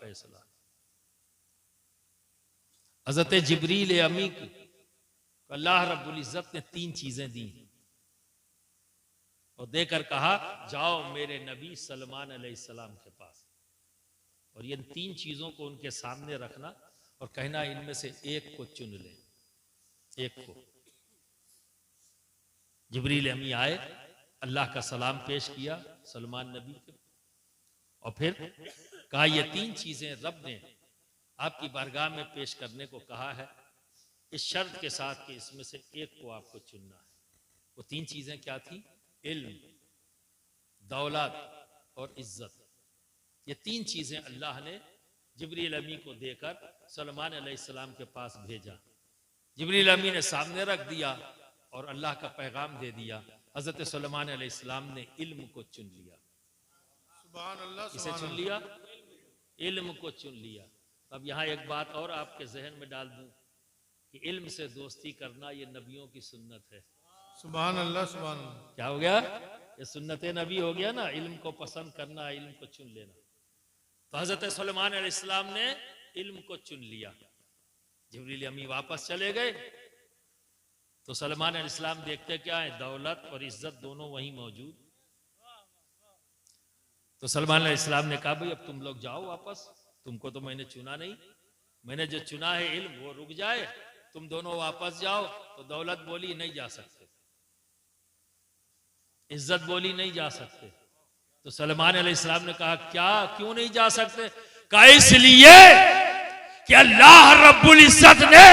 फैसला। हजरत जिब्रील अमी को अल्लाह रब्बुल इज्जत ने 3 चीजें दी और देकर कहा जाओ मेरे नबी सलमान अलैहिस्सलाम के पास, और इन 3 चीजों को उनके सामने रखना और कहना इनमें से एक को चुन ले, एक को। जिब्रील अमी आए, अल्लाह का सलाम पेश किया सलमान नबी के, और फिर कहा ये 3 चीजें रब ने आपकी बारगाह में पेश करने को कहा है, इस शर्त के साथ कि इसमें से एक को आपको चुनना है। वो 3 चीजें क्या थी? इल्म, दौलत और इज्जत। ये 3 चीजें अल्लाह ने जिब्रील अमी को देकर सलमान अलैहिस्सलाम के पास भेजा। जिब्रील अमी ने सामने रख दिया और अल्लाह का पैगाम दे दिया। हजरत सलमान अलैहिस्सलाम ने इल्म को चुन लिया। सुभान अल्लाह, इसे चुन लिया, इल्म को चुन लिया। अब यहाँ एक बात और आपके जहन में डाल दूं कि इल्म से दोस्ती करना ये नबियों की सुन्नत है। सुभान अल्लाह, सुभान अल्लाह। क्या हो गया? ये सुन्नत नबी हो गया ना, इल्म को पसंद करना, इल्म को चुन लेना। तो हजरत सुलेमान अलैहिस्सलाम ने इल्म को चुन लिया। जिब्रील अमी वापस चले गए तो सुलेमान अलैहिस्सलाम देखते क्या है, दौलत और इज्जत दोनों वहीं मौजूद। तो सुलेमान अलैहिस्सलाम ने कहा भाई अब तुम लोग जाओ वापस, तुमको तो मैंने चुना नहीं, मैंने जो चुना है इल्म वो रुक जाए, तुम दोनों वापस जाओ। तो दौलत बोली नहीं जा सकते, इज्जत बोली नहीं जा सकते। तो सलमान अलैहिस्सलाम ने कहा क्या, क्यों नहीं जा सकते? कहा इसलिए कि अल्लाह रब्बुल इज्जत ने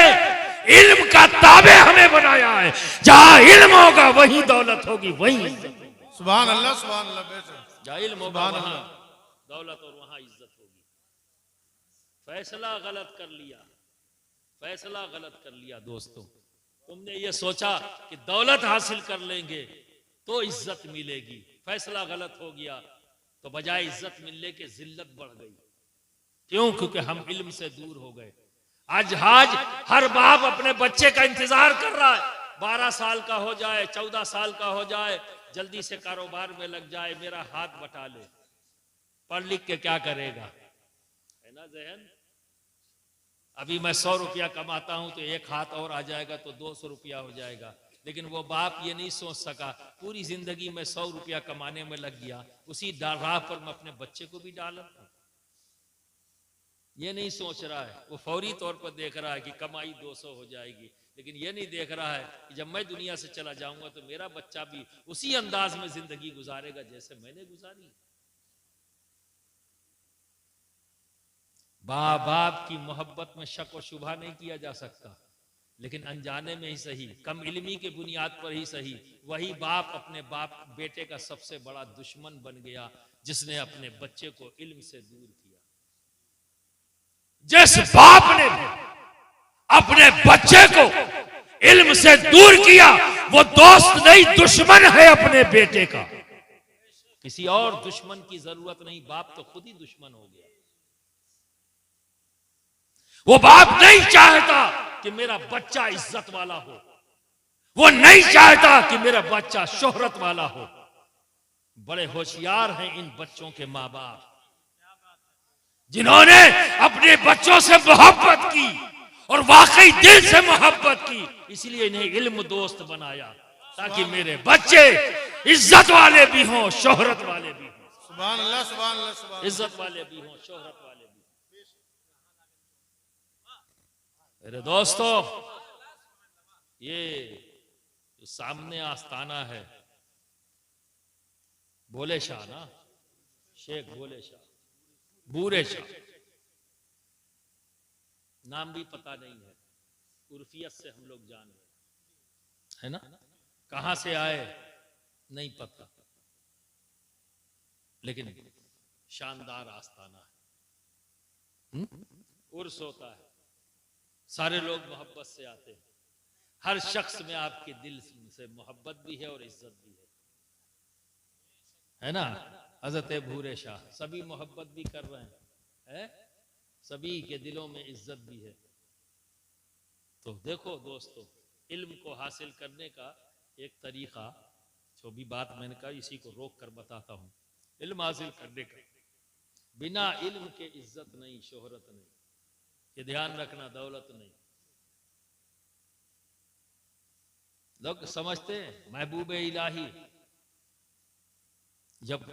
इल्म का ताबे हमें बनाया है, जहां इल्म होगा वहीं दौलत होगी, वहीं इज्जत होगी। सुभान अल्लाह, सुभान अल्लाह। जहां इल्म होगा वहां दौलत और वहां इज्जत होगी। फैसला गलत कर लिया, फैसला गलत कर लिया दोस्तों। तुमने ये सोचा कि दौलत हासिल कर लेंगे तो इज्जत मिलेगी, फैसला गलत हो गया। तो बजाय इज्जत मिलने के जिल्लत बढ़ गई। क्यों? क्योंकि हम इल्म से दूर हो गए। आज हर बाप अपने बच्चे का इंतजार कर रहा है, 12 साल का हो जाए, 14 साल का हो जाए, जल्दी से कारोबार में लग जाए, मेरा हाथ बटा ले। पढ़ लिख के क्या करेगा, है ना जहन। अभी मैं 100 रुपया कमाता हूं तो एक हाथ और आ जाएगा तो 200 रुपया हो जाएगा। लेकिन वो बाप ये नहीं सोच सका, पूरी जिंदगी में 100 रुपया कमाने में लग गया, उसी राह पर मैं अपने बच्चे को भी डाला। ये नहीं सोच रहा है, वो फौरी तौर पर देख रहा है कि कमाई 200 हो जाएगी, लेकिन ये नहीं देख रहा है कि जब मैं दुनिया से चला जाऊंगा तो मेरा बच्चा भी उसी अंदाज में जिंदगी गुजारेगा जैसे मैंने गुजारी। बाप की मोहब्बत में शक और शुबा नहीं किया जा सकता, लेकिन अनजाने में ही सही, कम इल्मी के बुनियाद पर ही सही, वही बाप अपने बेटे का सबसे बड़ा दुश्मन बन गया जिसने अपने बच्चे को इल्म से दूर किया। जिस बाप ने अपने बच्चे को इल्म से दूर किया वो दोस्त नहीं, दुश्मन है अपने बेटे का। किसी और दुश्मन की जरूरत नहीं, बाप तो खुद ही दुश्मन हो गया। वो बाप नहीं चाहता कि मेरा बच्चा इज्जत वाला हो, वो नहीं चाहता कि मेरा बच्चा शोहरत वाला हो। बड़े होशियार हैं इन बच्चों के माँ बाप, जिन्होंने अपने बच्चों से मोहब्बत की और वाकई दिल से मोहब्बत की, इसलिए इन्हें इल्म दोस्त बनाया ताकि मेरे बच्चे इज्जत वाले भी हों, शोहरत वाले भी हों। सुभान अल्लाह, सुभान अल्लाह, सुभान। इज्जत वाले भी हों, शोहरत वाले भी। मेरे दोस्तों, ये जो सामने आस्ताना है, भोले शाह ना, शेख भोले शाह, बूरे शाह, नाम भी पता नहीं है, उर्फियत से हम लोग जान गए, है ना। कहां से आए नहीं पता, लेकिन शानदार आस्ताना है। उर्स होता है, सारे लोग मोहब्बत से आते हैं, हर शख्स में आपके दिल से मोहब्बत भी है और इज्जत भी है ना। हजरत भूरे शाह सभी मोहब्बत भी कर रहे हैं, सभी के दिलों में इज्जत भी है। तो देखो दोस्तों, इल्म को हासिल करने का एक तरीका, जो भी बात मैंने कहा इसी को रोक कर बताता हूं। इल्म हासिल करने का बिना इल्म के इज्जत नहीं, शोहरत नहीं। ये ध्यान रखना, दौलत नहीं। लोग समझते हैं महबूब इलाही जब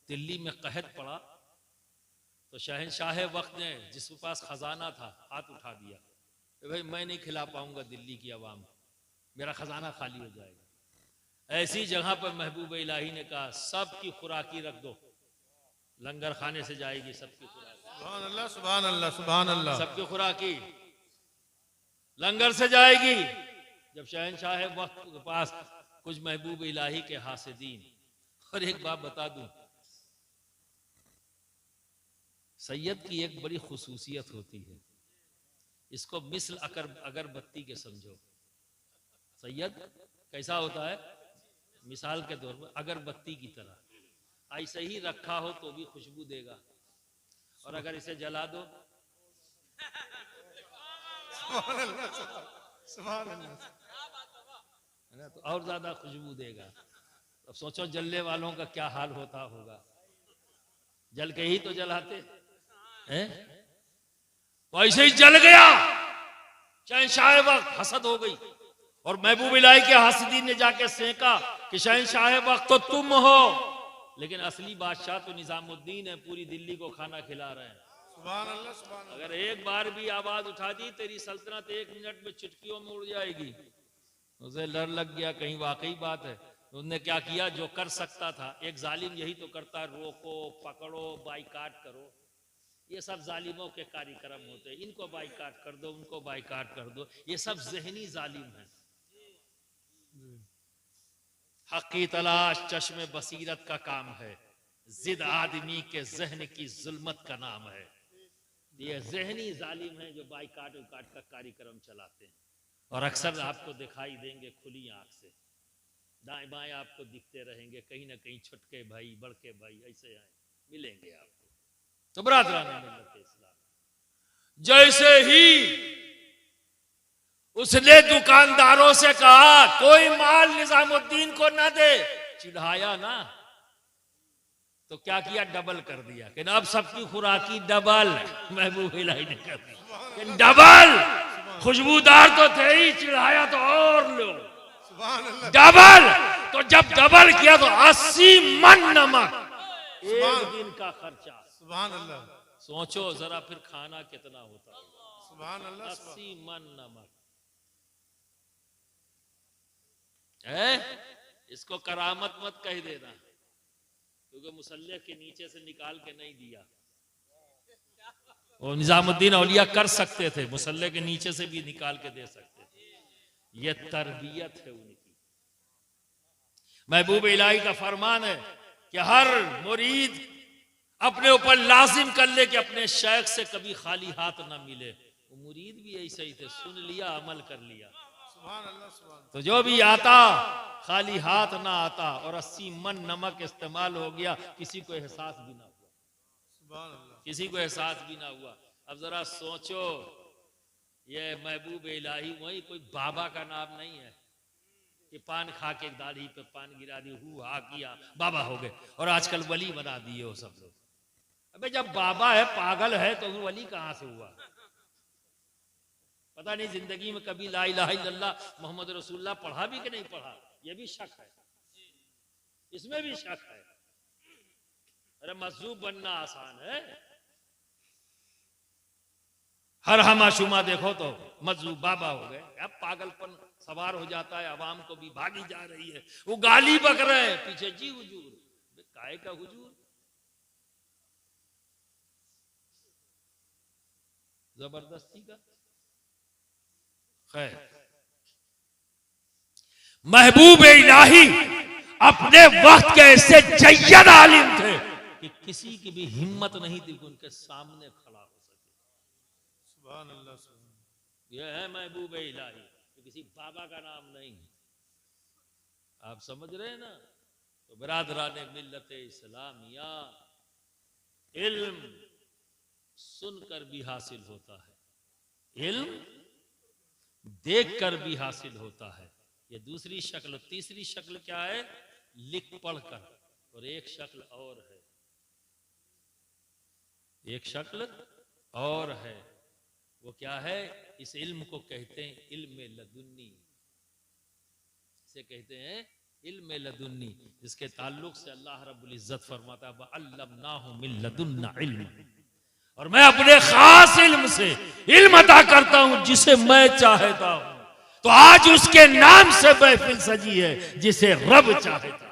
दिल्ली में कहत पड़ा तो शहंशाह वक्त ने, जिसके पास खजाना था, हाथ उठा दिया कि भाई मैं नहीं खिला पाऊंगा दिल्ली की आवाम, मेरा खजाना खाली हो जाएगा। ऐसी जगह पर महबूब इलाही ने कहा सबकी खुराकी रख दो, लंगर खाने से जाएगी सबकी खुराकी। सुभान अल्लाह, सुभान अल्लाह, सुभान अल्लाह। सबकी खुराकी लंगर से जाएगी। जब शहंशाह वक्त के पास कुछ महबूब इलाही के हासिदीन, और एक बात बता दूं, सैयद की एक बड़ी खुसूसियत होती है, इसको मिसल अगरबत्ती के समझो। सैयद कैसा होता है? मिसाल के तौर पर अगरबत्ती की तरह, ऐसे ही रखा हो तो भी खुशबू देगा, और अगर इसे जला दो है ना, तो और ज्यादा खुशबू देगा। अब सोचो जलने वालों का क्या हाल होता होगा, जल के ही तो जलाते हैं। तो ऐसे ही जल गया। शहंशाह वक्त हसद हो गई, और महबूब इलाही के हासिदीन ने जाके सेका कि शहंशाह वक्त तो तुम हो, लेकिन असली बादशाह तो निजामुद्दीन है, पूरी दिल्ली को खाना खिला रहे हैं। सुभान अल्लाह, सुभान अल्लाह। अगर एक बार भी आवाज उठा दी तेरी सल्तनत 1 मिनट में चुटकियों में उड़ जाएगी। उसे डर लग गया कहीं वाकई बात है। उसने क्या किया, जो कर सकता था, एक जालिम यही तो करता है, रोको, पकड़ो, बाइकाट करो। ये सब जालिमों के कार्यक्रम होते हैं, इनको बाइकाट कर दो, उनको बाइकाट कर दो, ये सब जहनी जालिम है। हक की तलाश चश्मे बसीरत का काम है, जिद आदमी के जहन की जुल्मत का नाम है। ये जहनी जालिम है जो बाइकाट उकाट का कार्यक्रम चलाते हैं, और अक्सर आपको दिखाई देंगे खुली आंख से, दाएं बाएं आपको दिखते रहेंगे, कहीं ना कहीं छुटके भाई, बड़के भाई ऐसे आए मिलेंगे आपको। तो बरादरान मिल्लत इस्लाम, जैसे ही उसने दुकानदारों से कहा कोई माल निजामुद्दीन को ना दे, चिढ़ाया ना, तो क्या किया, डबल कर दिया कि अब सबकी खुराकी डबल। महबूब इलाही ने कर दी डबल, खुशबूदार तो थे ही, चिढ़ाया तो और लो डबल। तो जब डबल किया तो 80 मन नमक, एक दिन का खर्चा। सुभान अल्लाह। सोचो जरा फिर खाना कितना होता है। सुभान अल्लाह। 80 मन नमक है। इसको करामत मत कह देना, क्योंकि मुसल्ले के नीचे से निकाल के नहीं दिया। वो निजामुद्दीन औलिया कर सकते थे, मुसल्ले के नीचे से भी निकाल के दे सकते थे। ये तरबियत है उनकी। महबूब इलाही का फरमान है कि हर मुरीद अपने ऊपर लाजिम कर ले कि अपने शेख से कभी खाली हाथ ना मिले। वो मुरीद भी ऐसे ही थे, सुन लिया, अमल कर लिया। तो जो भी आता खाली हाथ ना आता, और 80 मन नमक इस्तेमाल हो गया, किसी को एहसास भी ना हुआ, किसी को एहसास भी ना हुआ। अब जरा सोचो, ये महबूब इलाही वही कोई बाबा का नाम नहीं है कि पान खा के दाढ़ी पे पान गिरा दी, हु हा किया, बाबा हो गए, और आजकल वली बना दिए वो सब लोग। अबे जब बाबा है, पागल है, तो वो वली कहां से हुआ? पता नहीं जिंदगी में कभी ला इलाहा इल्लल्लाह मोहम्मद रसूलुल्लाह पढ़ा भी कि नहीं पढ़ा, ये भी शक है, इसमें भी शक है। अरे मजूब बनना आसान है, हर हमाशुमा देखो तो मजूब बाबा हो गए। अब पागलपन सवार हो जाता है, अवाम को भी भागी जा रही है, वो गाली बक रहे हैं, पीछे जी हुजूर, काहे का हुजूर, जबरदस्ती का। खैर, महबूब इलाही अपने वक्त के ऐसे जय्यद आलिम थे कि किसी की भी हिम्मत नहीं थी कि उनके सामने खड़ा हो सके। सुभान अल्लाह, सुभान अल्लाह। यह है महबूब इलाही, तो किसी बाबा का नाम नहीं। आप समझ रहे हैं ना? तो बरादरान मिल्लत इस्लामिया, इल्म सुनकर भी हासिल होता है, इल्म देखकर भी हासिल होता है। ये दूसरी शक्ल। तीसरी शक्ल क्या है? लिख पढ़कर। और एक शक्ल और है, एक शक्ल और है। वो क्या है? इस इल्म को कहते हैं इल्म लदुन्नी। इसे कहते हैं इल्म लदुन्नी, जिसके ताल्लुक से अल्लाह रब्बुल इज्जत फरमाता है अल्लमनाहु मिन लदुन्ना इल्म, और मैं अपने खास इल्म से इल्म अता करता हूं जिसे मैं चाहता हूं। तो आज उसके नाम से महफिल सजी है जिसे रब चाहता है।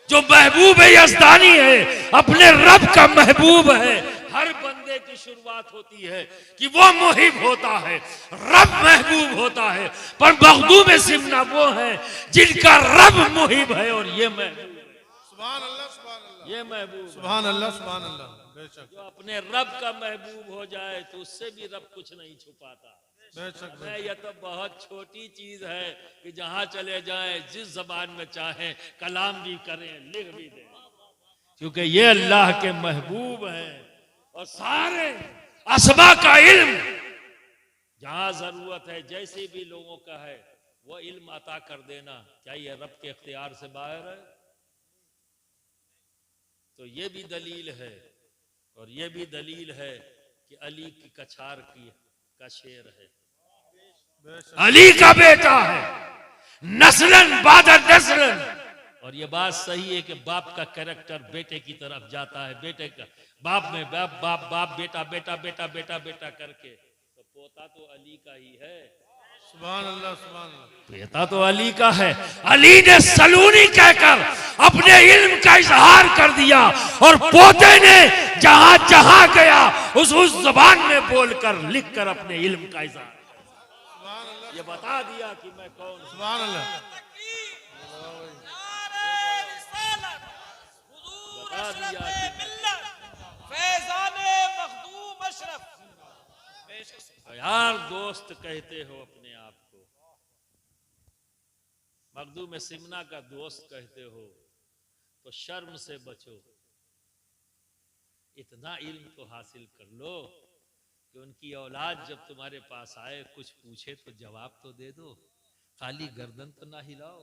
जो महबूब यज़दानी है अपने रब का महबूब है। हर बंदे की शुरुआत होती है कि वो मुहिब होता है, रब महबूब होता है, पर मखदूम सिमना वो है जिनका रब मुहिब है और ये महबूब है। सुभान अल्लाह, सुभान अल्लाह, ये महबूब सुभान अल्लाह, सुभान अल्लाह। बेशक, जो अपने रब का महबूब हो जाए तो उससे भी रब कुछ नहीं छुपाता। बेशक, मैं ये तो बहुत छोटी चीज है कि जहां चले जाएं जिस जबान में चाहें कलाम भी करें, लिख भी दें, क्योंकि ये अल्लाह के महबूब हैं। और सारे असमा का इल्म जहां जरूरत है, जैसे भी लोगों का है, वो इल्म अता कर देना, क्या ये रब के इख्तियार से बाहर है? तो ये भी दलील है, और ये भी दलील है कि अली की कछार का शेर है, अली का बेटा है, नस्लन बादर नस्लन। और ये बात सही है कि बाप का कैरेक्टर बेटे की तरफ जाता है, बेटे का बाप में बाप बाप बाप बेटा बेटा बेटा बेटा बेटा करके, तो पोता तो अली का ही है। सुभान अल्लाह, सुभान अल्लाह। बेटा तो अली का है। अली ने सलूनी कहकर अपने इल्म का इजहार कर दिया, और पोते ने जहां जहां गया उस जबान में बोलकर लिखकर अपने इल्म का इजहार, ये बता दिया कि मैं कौन हूं। सुभान अल्लाह। बता दिया यार, दोस्त कहते हो अपने आप को, मखदूम सिमना का दोस्त कहते हो, तो शर्म से बचो। इतना इल्म तो हासिल कर लो कि उनकी औलाद जब तुम्हारे पास आए कुछ पूछे तो जवाब तो दे दो, खाली गर्दन तो ना हिलाओ।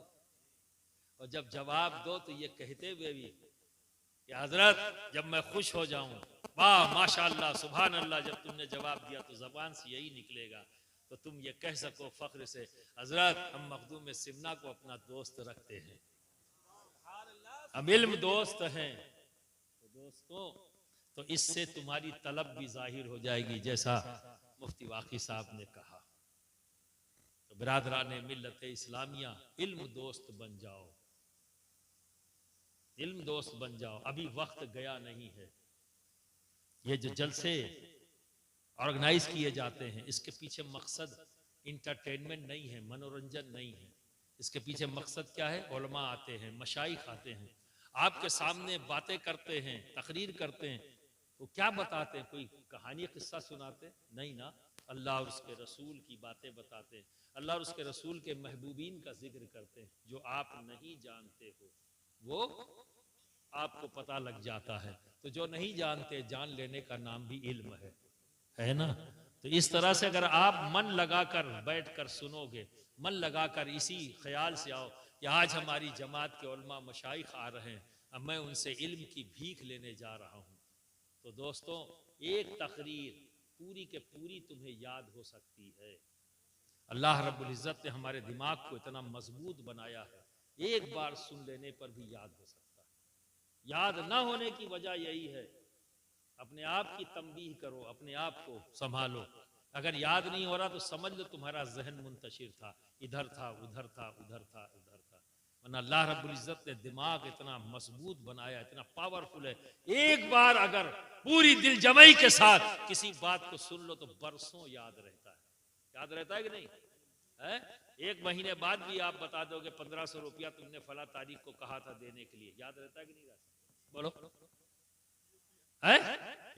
और जब जवाब दो तो ये कहते हुए भी कि हजरत जब मैं खुश हो जाऊं, वाह माशाअल्लाह सुभान अल्लाह, जब तुमने जवाब दिया तो जबान से यही निकलेगा, तो तुम ये कह सको फख्र से, हजरत हम मखदूम सिमना को अपना दोस्त रखते हैं, हम इल्म दोस्त हैं। तो दोस्तों, तो इससे तुम्हारी तलब भी जाहिर हो जाएगी, जैसा मुफ्ती वाकी साहब ने कहा। तो बिरादरान मिल्लत इस्लामिया, इल्म दोस्त बन जाओ, इल्म दोस्त बन जाओ। अभी वक्त गया नहीं है। ये जो जलसे ऑर्गेनाइज किए जाते हैं, इसके पीछे मकसद इंटरटेनमेंट नहीं है, मनोरंजन नहीं है। इसके पीछे मकसद क्या है? उलमा आते हैं, मशाइख आते हैं, आपके सामने बातें करते हैं, तकरीर करते हैं, तो क्या बताते हैं? कोई कहानी किस्सा सुनाते नहीं ना, अल्लाह और उसके रसूल की बातें बताते हैं, अल्लाह और उसके रसूल के महबूबीन का जिक्र करते हैं। जो आप नहीं जानते हो वो आपको पता लग जाता है। तो जो नहीं जानते, जान लेने का नाम भी इल्म है ना। तो इस तरह से अगर आप मन लगाकर बैठकर सुनोगे, मन लगाकर इसी ख्याल से आओ कि आज हमारी जमात के उलमा मशाइख आ रहे हैं, अब मैं उनसे इल्म की भीख लेने जा रहा हूँ, तो दोस्तों एक तकरीर पूरी के पूरी तुम्हें याद हो सकती है। अल्लाह रब्बुल इज़्ज़त ने हमारे दिमाग को इतना मजबूत बनाया है, एक बार सुन लेने पर भी याद हो सकता है। याद ना होने की वजह यही है, अपने आप की तंबीह करो, अपने आप को संभालो। अगर याद नहीं हो रहा तो समझ लो तुम्हारा जहन मुंतशिर था, इधर था उधर था उधर था उधर था। वरना अल्लाह रब्बुल इज़्ज़त ने दिमाग इतना मजबूत बनाया, इतना पावरफुल है। एक बार अगर पूरी दिल जमई के साथ किसी बात को सुन लो तो बरसों याद रहता है। याद रहता है कि नहीं है? एक महीने बाद भी आप बता दोगे 1500 रुपया तुमने फला तारीख को कहा था देने के लिए, याद रहता है कि नहीं रहता? बोलो है?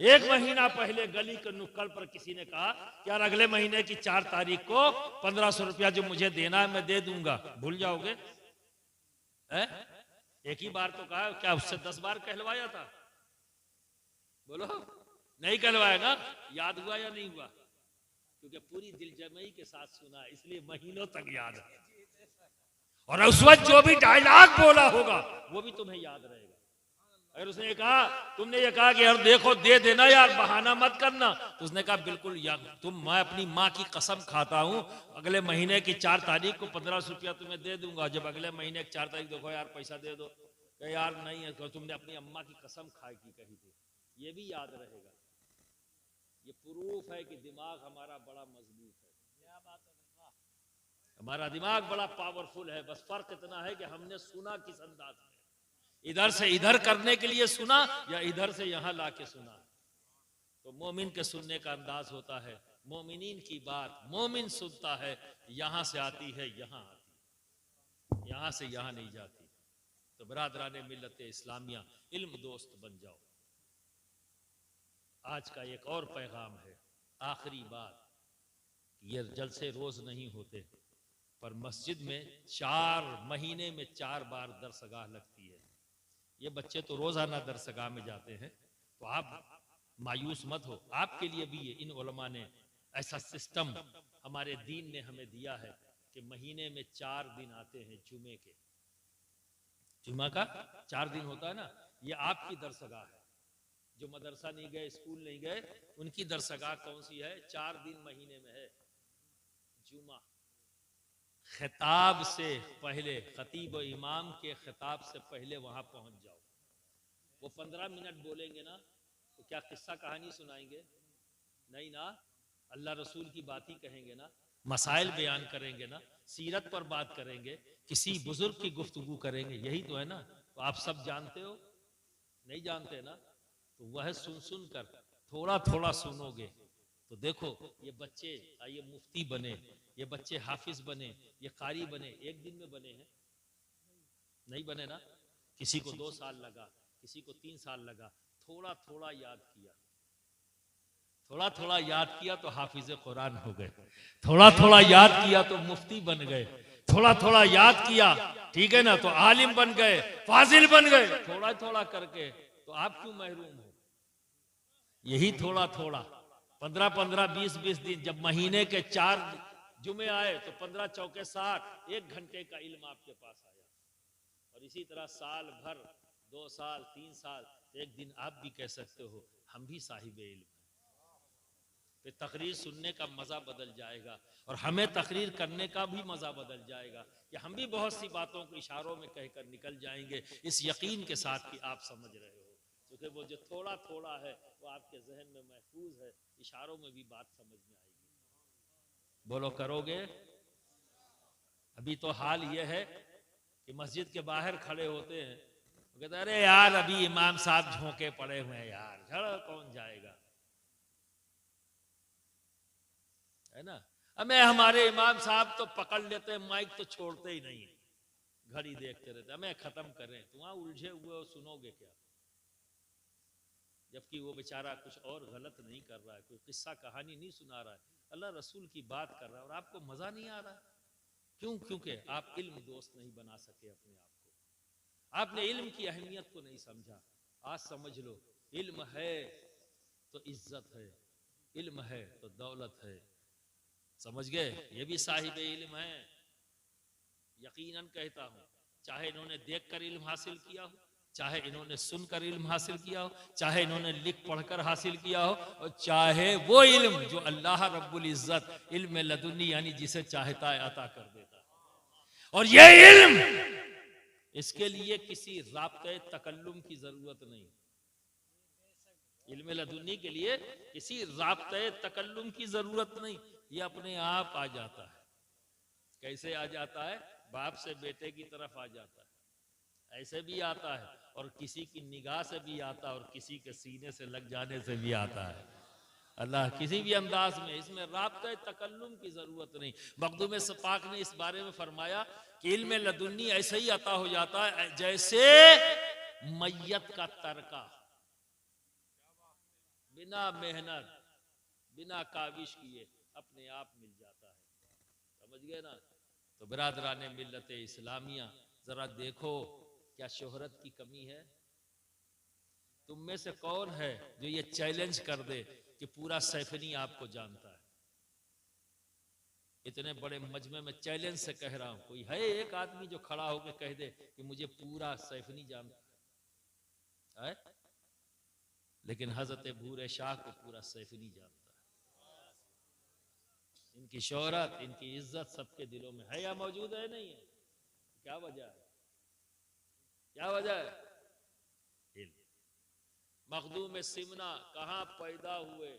एक महीना पहले गली के नुक्कड़ पर किसी ने कहा कि यार अगले महीने की 4 तारीख को 1500 रुपया जो मुझे देना है मैं दे दूंगा, भूल जाओगे? है? एक ही बार तो कहा, क्या उससे 10 बार कहलवाया था? बोलो नहीं कहलवाया ना? याद हुआ या नहीं हुआ? क्योंकि पूरी दिलजमई के साथ सुना, इसलिए महीनों तक याद है। और उस वक्त जो भी डायलॉग बोला होगा वो भी तुम्हें याद रहेगा। अगर उसने ये कहा, तुमने ये कहा कि यार देखो दे देना यार, बहाना मत करना, तो उसने कहा बिल्कुल यार मैं अपनी माँ की कसम खाता हूँ, अगले महीने की 4 तारीख को 1500 रुपया तुम्हें दे दूंगा। जब अगले महीने की 4 तारीख देखो यार पैसा दे दो, कहे यार नहीं है, तो तुमने अपनी अम्मा की कसम खाई की कही थी। ये भी याद रहेगा। ये प्रूफ है कि दिमाग हमारा बड़ा मजबूत है, हमारा दिमाग बड़ा पावरफुल है। बस फर्क इतना है कि हमने सुना किस अंदाज में, इधर से इधर करने के लिए सुना या इधर से यहां लाके सुना। तो मोमिन के सुनने का अंदाज होता है, मोमिनीन की बात मोमिन सुनता है, यहां से आती है यहां आती है, यहां से यहां नहीं जाती। तो बरादरान मिल्लत इस्लामिया, इल्म दोस्त बन जाओ। आज का एक और पैगाम है, आखिरी बात, ये जलसे रोज नहीं होते, पर मस्जिद में 4 महीने में 4 बार दरसगाह लगती है। ये बच्चे तो रोजाना दरसगाह में जाते हैं, तो आप मायूस मत हो, आपके लिए भी ये इन उलमा ने ऐसा सिस्टम हमारे दीन ने हमें दिया है कि महीने में 4 दिन आते हैं जुमे के। जुमा का 4 दिन होता है ना, ये आपकी दरसगाह है। जो मदरसा नहीं गए, स्कूल नहीं गए, उनकी दरसगाह कौन सी है? 4 दिन महीने में है जुमा। खिताब से पहले, खतीब और इमाम के खिताब से पहले वहां पहुंच जाओ। वो 15 मिनट बोलेंगे ना, तो क्या किस्सा कहानी सुनाएंगे? नहीं ना, अल्लाह रसूल की बात ही कहेंगे ना, मसाइल बयान करेंगे ना, सीरत पर बात करेंगे, किसी बुजुर्ग की गुफ्तगू करेंगे, यही तो है ना। तो आप सब जानते हो? नहीं जानते ना, तो वह सुन सुन कर थोड़ा थोड़ा सुनोगे तो देखो ये बच्चे ये मुफ्ती बने, ये बच्चे हाफिज बने, ये कारी बने, एक दिन में बने हैं? नहीं बने ना। किसी को 2 साल लगा, किसी को 3 साल लगा, थोड़ा थोड़ा याद किया, थोड़ा थोड़ा याद किया तो हाफिज कुरान हो गए, थोड़ा थोड़ा याद किया तो मुफ्ती बन गए, थोड़ा थोड़ा याद किया, ठीक है ना, तो आलिम बन गए, फाजिल बन गए, थोड़ा थोड़ा करके। तो आप क्यों महरूम हो? यही थोड़ा थोड़ा 15-15, 20-20 दिन, जब महीने के 4 जुमे आए तो 15 चौके 60, 1 घंटे का इल्म आपके पास आया। और इसी तरह साल भर, 2 साल, 3 साल, तो एक दिन आप भी कह सकते हो हम भी साहिब इल्म हैं। फिर तकरीर सुनने का मजा बदल जाएगा और हमें तकरीर करने का भी मजा बदल जाएगा कि हम भी बहुत सी बातों को इशारों में कहकर निकल जाएंगे, इस यकीन के साथ कि आप समझ रहे हो, क्योंकि वो जो थोड़ा थोड़ा है वो आपके जहन में महफूज है, इशारों में भी बात समझ में आएगी। बोलो करोगे? अभी तो हाल ये है कि मस्जिद के बाहर खड़े होते हैं, कहते अरे यार अभी इमाम साहब झोंके पड़े हुए हैं यार, चलो कौन जाएगा, है ना। हमें हमारे इमाम साहब तो पकड़ लेते हैं, माइक तो छोड़ते ही नहीं, घड़ी देखते रहते, हमें खत्म करें, तो वहां उलझे हुए हो, सुनोगे क्या? जबकि वो बेचारा कुछ और गलत नहीं कर रहा है, कोई किस्सा कहानी नहीं सुना रहा है, अल्लाह रसूल की बात कर रहा है और आपको मजा नहीं आ रहा। क्यों? क्योंकि आप इल्म दोस्त नहीं बना सके अपने आप को, आपने इल्म की अहमियत को नहीं समझा। आज समझ लो, इल्म है तो इज्जत है, इल्म है तो दौलत है, समझ गए? ये भी साहिब इल्म है, यकीनन कहता हूं, चाहे इन्होंने देखकर इल्म हासिल किया हो, चाहे इन्होंने सुनकर इल्म हासिल किया हो, चाहे इन्होंने लिख पढ़कर हासिल किया हो, और चाहे वो इल्म जो अल्लाह रब्बुल इज्जत इल्म लदुन्नी यानी जिसे चाहता है अता कर देता है। और ये इल्म, इसके लिए किसी राब्ते तकल्लुम की जरूरत नहीं, इल्म लदुन्नी के लिए किसी राब्ते तकल्लुम की जरूरत नहीं, ये अपने आप आ जाता है। कैसे आ जाता है? बाप से बेटे की तरफ आ जाता है, ऐसे भी आता है, और किसी की निगाह से भी आता है, और किसी के सीने से लग जाने से भी आता है। अल्लाह किसी भी अंदाज में, इसमें राब्ते तकल्लुम की जरूरत नहीं। मखदूम पाक ने इस बारे में फरमाया कि इल्म लदुन्नी ऐसे ही अता हो जाता है जैसे मैयत का तरका, बिना मेहनत, बिना काविश किए अपने आप मिल जाता है, समझ गए ना। तो बिरादरान मिल्लत इस्लामिया, जरा देखो क्या शोहरत की कमी है? तुम में से कौन है जो ये चैलेंज कर दे कि पूरा सैफनी आपको जानता है? इतने बड़े मजमे में चैलेंज से कह रहा हूं, कोई है एक आदमी जो खड़ा होकर कह दे कि मुझे पूरा सैफनी जानता है? है? लेकिन हजरत बूरे शाह को पूरा सैफ नहीं जानता। इनकी शोहरत, इनकी इज्जत सबके दिलों में है या मौजूद है? नहीं है। क्या वजह है? क्या वजह है? इल्म। मखदूम सिमना कहां पैदा हुए?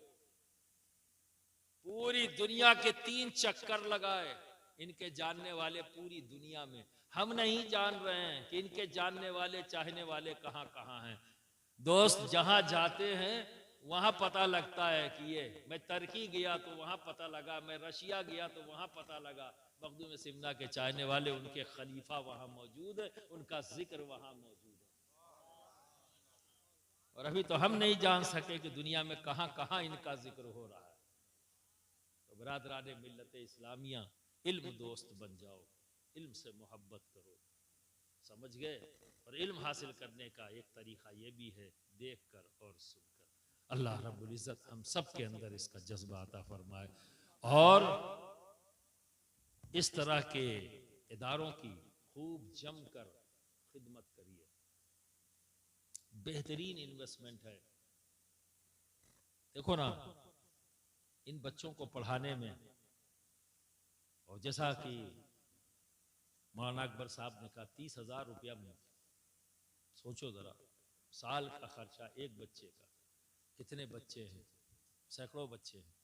पूरी दुनिया के 3 चक्कर लगाए, इनके जानने वाले पूरी दुनिया में। हम नहीं जान रहे हैं कि इनके जानने वाले, चाहने वाले कहां कहां हैं। दोस्त जहां जाते हैं वहां पता लगता है कि ये, मैं तुर्की गया तो वहां पता लगा, मैं रशिया गया तो वहां पता लगा, मखदूम सिमना के चाहने वाले, उनके खलीफा वहां मौजूद है, उनका जिक्र वहां मौजूद है। और अभी तो हम नहीं जान सके कि दुनिया में कहां कहां इनका जिक्र हो रहा है। तो बरादरान मिल्लत इस्लामिया, इल्म दोस्त बन जाओ, इल्म से मोहब्बत करो। समझ गए? और इल्म हासिल करने का एक तरीका ये भी है, देख कर और सुनकर। अल्लाह रब्बुल इज्जत हम सब के अंदर इसका जज्बा अता फरमाए और इस तरह के इदारों की खूब जमकर खिदमत करिए। बेहतरीन इन्वेस्टमेंट है। देखो ना, इन बच्चों को पढ़ाने में, और जैसा कि मौलाना अकबर साहब ने कहा, 30,000 रुपया में, सोचो जरा, साल का खर्चा एक बच्चे का। कितने बच्चे हैं? सैकड़ों बच्चे हैं,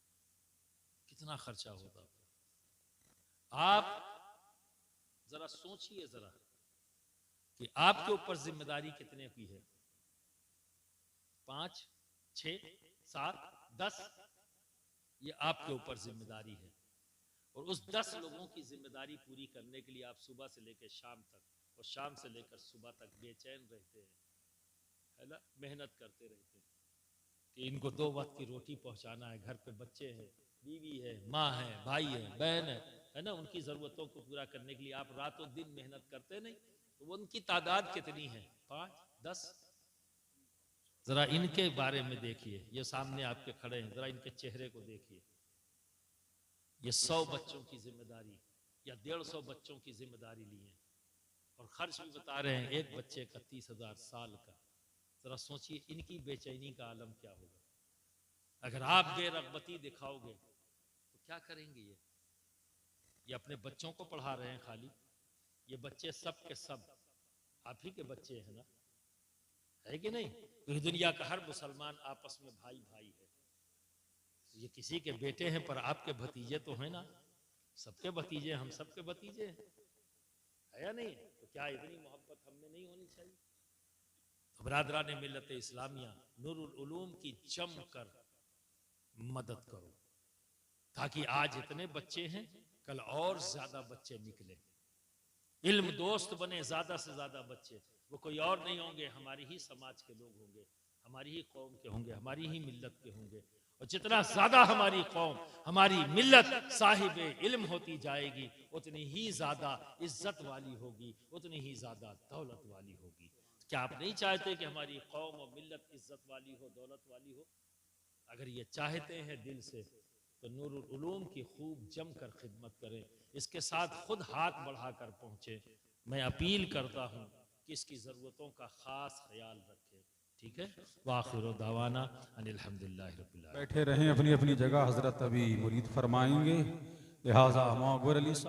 कितना खर्चा होता है? आप जरा सोचिए जरा कि आपके ऊपर जिम्मेदारी कितने की है? 5, 6, 7, 10, ये आपके ऊपर जिम्मेदारी है। और उस 10 लोगों की जिम्मेदारी पूरी करने के लिए आप सुबह से लेकर शाम तक, और शाम से लेकर सुबह तक बेचैन रहते हैं, है ना? मेहनत करते रहते हैं कि इनको 2 वक्त की रोटी पहुंचाना है। घर पे बच्चे हैं, बीवी है, माँ है, भाई है, बहन है ना? उनकी जरूरतों को पूरा करने के लिए आप रातों दिन मेहनत करते नहीं? तो वो उनकी तादाद कितनी है? 5, 10? जरा इनके बारे में देखिए। ये सामने आपके खड़े हैं, जरा इनके चेहरे को देखिए। ये 100 बच्चों की जिम्मेदारी या 150 बच्चों की जिम्मेदारी ली है, और खर्च भी बता रहे हैं एक बच्चे का 30,000 साल का। जरा सोचिए इनकी बेचैनी का आलम क्या होगा। अगर आप बेरगबती दिखाओगे तो क्या करेंगे? ये अपने बच्चों को पढ़ा रहे हैं खाली। ये बच्चे सब के सब आप ही के बच्चे हैं ना, है कि नहीं? पूरी दुनिया का हर मुसलमान आपस में भाई भाई है। ये किसी के बेटे हैं पर आपके भतीजे तो हैं ना, सबके भतीजे, हम सबके भतीजे हैं, है या नहीं? तो क्या इतनी मोहब्बत हमने नहीं होनी चाहिए? तो बरादरान मिल्लत इस्लामिया, नूरुल उलूम की जम कर मदद करो, ताकि आज इतने बच्चे हैं, कल और ज्यादा बच्चे निकले, इल्म दोस्त बने ज्यादा से ज्यादा बच्चे। वो कोई और नहीं होंगे, हमारी ही समाज के लोग होंगे, हमारी ही कौम के होंगे, हमारी ही मिल्लत के होंगे। और जितना ज्यादा हमारी कौम, हमारी मिल्लत साहिब इल्म होती जाएगी, उतनी ही ज्यादा इज्जत वाली होगी, उतनी ही ज्यादा दौलत वाली होगी। क्या आप नहीं चाहते कि हमारी कौम और मिल्लत इज्जत वाली हो, दौलत वाली हो? अगर ये चाहते हैं दिल से, तो नूरुल उलूम की खूब जमकर खिदमत करें, इसके साथ खुद हाथ बढ़ाकर पहुंचे। मैं अपील करता हूं कि इसकी ज़रूरतों का खास ख्याल रखें। ठीक है? वाखिर दावाना अनिल हम्दुलिल्लाहि रब्बिल आलमीन। बैठे रहें अपनी अपनी जगह, हजरत अभी मुरीद फरमाएंगे, लिहाजा हम अकबर अली साहब